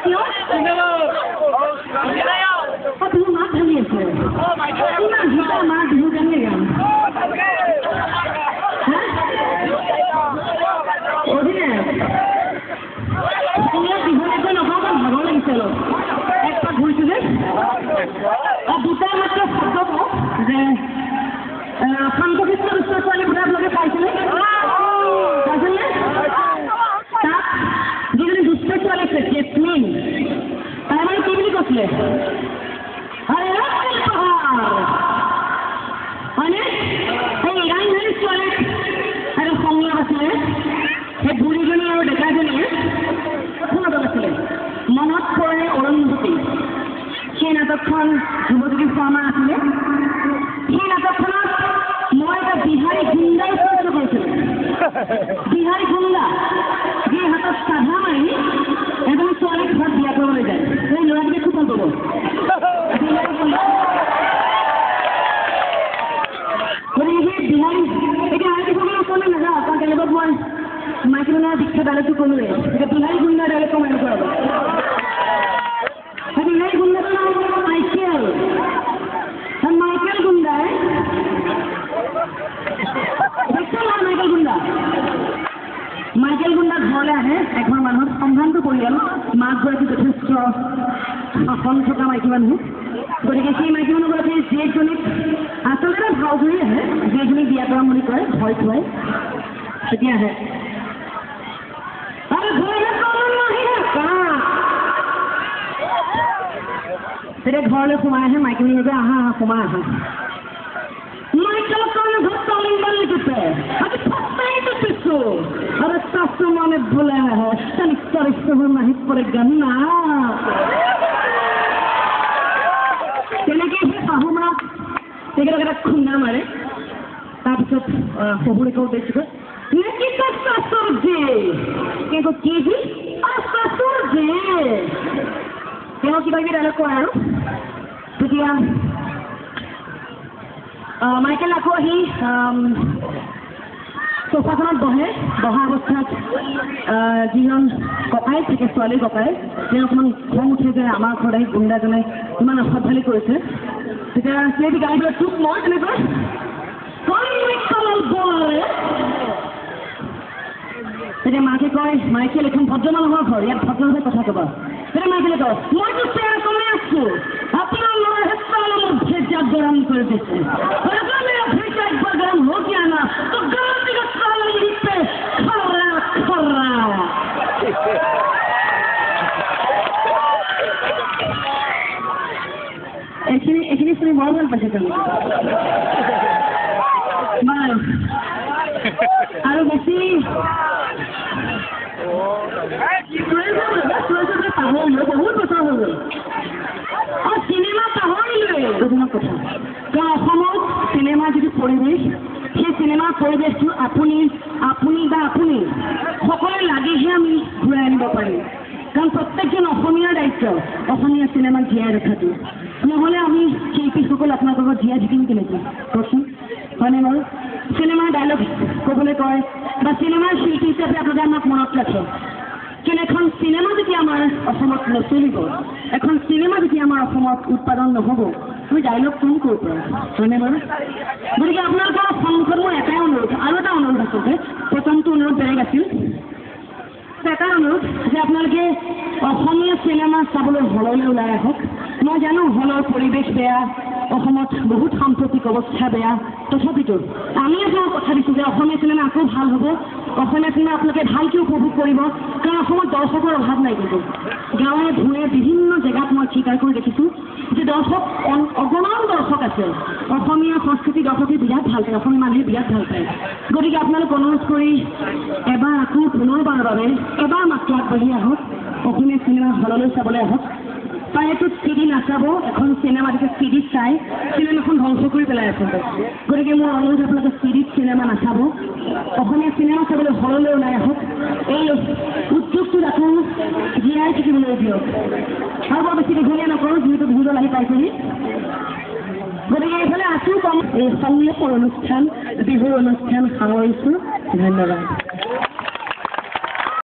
কিয় বিহু মাত ভাঙি আছে ইমান ভিতা মাত বিহু কেনেকৈ গাম বিহু একদম নকওঁ কাৰণ ভাগৰ লাগিছে অলপ এক পাক ঘূৰিছোঁ যে দুটা মাত্ৰ শব্দ কওঁ যে শান্তকৃষ্ণ দুষ্ট ছোৱালী বুঢ়া আপোনালোকে পাইছেনে পাইছেনে তাত যিজনী দুষ্ট ছোৱালী আছে জেচমিন তাই মানে কি বুলি কৈছিলে হয়নে সেই ইৰাণী ছোৱালীক এটা সংলাপ আছিলে সেই বুঢ়ীজনী আৰু ডেকাজনীয়ে শুনাব আছিলে মনত পৰে অৰুন্ধতী সেই নাটকখন ধ্ৰুৱজ্যোতি শৰ্মা আছিলে সেই নাটকখনত মই এটা বিহাৰী গুণ্ডাই চৰিত্ৰ কৰিছিলোঁ বিহাৰী গুণ্ডা যি হাতত চাধা মাৰি এজনী ছোৱালীক ঘৰত বিয়া কৰিবলৈ যায় সেই ল'ৰাটোকে খুব ভাল পাব বিহাৰী গুণ্ডা গতিকে সেই বিহাৰী এতিয়া আই টিসকলৰ ওচৰলৈ নাযাওঁ কাৰণ তেওঁলোকক মই মাইকী মানুহৰ দীক্ষা ডাইলগটো ক'লোৱে এতিয়া বিহাৰী গুণ্ডা ডাইলগ কম এনেকুৱা হ'ব বিহাৰী গুণ্ডাটোৰ নাম মাইকেল মাইকেল গুণ্ডাই মাইকেল গুণ্ডা ঘৰলৈ আহে এঘৰ মানুহত সম্ভ্ৰান্ত পৰিয়াল মাকগৰাকী যথেষ্ট শাসন থকা মাইকী মানুহ গতিকে সেই মাইকী মানুহগৰাকী জীয়েকজনীক আচলতে ভাও ধৰি আহে জীয়েকজনীক বিয়া কৰাম বুলি কয় ভয় খুৱাই তেতিয়া আহে তেতিয়া ঘৰলৈ সোমাই আহে মাইকী মানুহে যে আহা আহা সোমাই আহা Michael kan घर तालिम बंद करते हैं अभी फंसता ही तो पिछो अरे सासू माँ ने बुलाया है तनिक तारीफ से होना ही पड़ेगा ना चले गए हैं साहू माँ एक अगर खुन्ना मारे आप सब शहुरे को देख चुके लेकिन तो सासुर जी क्या को चीज़ सासुर जी क्या की बाकी डाला को आया तो क्या মাইকেল আকৌ আহি চোফাখনত বহা অৱস্থাত যিজন ককাই থাকে ছোৱালীৰ ককাই তেওঁ অকণমান খং উঠে যে আমাৰ ঘৰত আহি গুণ্ডাজনে ইমান অসভ্যালি কৰিছে তেতিয়া সেই গাড়ীবিলাক চুপ মই তেনেকৈ তেতিয়া মাকে কয় মাইকেল এখন ভদ্ৰ মানুহৰ ঘৰ ইয়াত ভদ্ৰভাৱে কথা ক'বা তেতিয়া মাইকেলে কয় মইতো চেয়াৰ কমাই আছোঁ আপোনাৰ ল'ৰাই মোৰ ভেজা গৰম কৰি দিছে मेरा भैया एक बार गर्म हो गया ना तो गलती का साला यहीं पे खर्रा actually सुनी बहुत बार बचे थे बाय आरो बेसी बहुत बचा हो गए और सिनेमा पाहरिले दुना কথা অসমত চিনেমা যিটো পৰিৱেশ সেই চিনেমাৰ পৰিৱেশটো আপুনি বা আপুনি সকলোৱে লাগেহে আমি ঘূৰাই আনিব পাৰিম কাৰণ প্ৰত্যেকজন অসমীয়াৰ দায়িত্ব অসমীয়া চিনেমাক জীয়াই ৰখাটো নহ'লে আমি শিল্পীসকল আপোনালোকৰ জীয়াই থাকিম কেনেকৈ কওকচোন হয়নে বাৰু চিনেমাৰ ডাইলগ ক'বলৈ কয় বা চিনেমাৰ শিল্পী হিচাপে আপোনালোকে আমাক মনত ৰাখে কিন্তু এখন চিনেমা যেতিয়া আমাৰ অসমত নচলিব এখন চিনেমা যেতিয়া আমাৰ অসমত উৎপাদন নহ'ব আমি ডাইলগ কম ক'ৰ পৰা হয়নে বাৰু গতিকে আপোনালোকৰ সন্মুখত মোৰ এটাই অনুৰোধ আৰু এটা অনুৰোধ আচলতে প্ৰথমটো অনুৰোধ বেলেগ আছিল এটা অনুৰোধ যে আপোনালোকে অসমীয়া চিনেমা চাবলৈ হললৈ ওলাই আহক মই জানো হলৰ পৰিৱেশ বেয়া অসমত বহুত সাম্প্ৰতিক অৱস্থা বেয়া তথাপিতো আমি আপোনাক কথা দিছোঁ যে অসমীয়া চিনেমা আকৌ ভাল হ'ব অসমীয়া চিনেমা আপোনালোকে ভালকৈ উপভোগ কৰিব কাৰণ অসমত দৰ্শকৰ অভাৱ নাই কিন্তু গাঁৱে ভূঞে বিভিন্ন জেগাত মই স্বীকাৰ কৰি দেখিছোঁ যে দৰ্শক অগণন দৰ্শক আছে অসমীয়া সংস্কৃতি দৰ্শকে বিৰাট ভাল পায় অসমীয়া মানুহে বিৰাট ভাল পায় গতিকে আপোনালোক অনুৰোধ কৰি এবাৰ আকৌ পুনৰবাৰৰ বাবে এবাৰ মাত্ৰ আগবাঢ়ি আহক অসমীয়া চিনেমা হললৈ চাবলৈ আহক পায়েটোত চিডি নাচাব এখন চিনেমা যেতিয়া চিডিত চাই চিনেমাখন ধ্বংস কৰি পেলাই আচলতে গতিকে মোৰ অনুৰোধ আপোনালোকে চিডিত চিনেমা নাচাব অসমীয়া চিনেমা চাবলৈ হললৈ ওলাই আহক এই উদ্যোগটোত আকৌ জীয়াই থাকিবলৈ দিয়ক আৰু বৰ বেছি দীঘলীয়া নকৰোঁ যিহেতু বিহুদল আহি পাইছেহি গতিকে এইফালে আছোঁ কম এই সংলাপৰ অনুষ্ঠান বিহুৰ অনুষ্ঠান সামৰিছোঁ ধন্যবাদ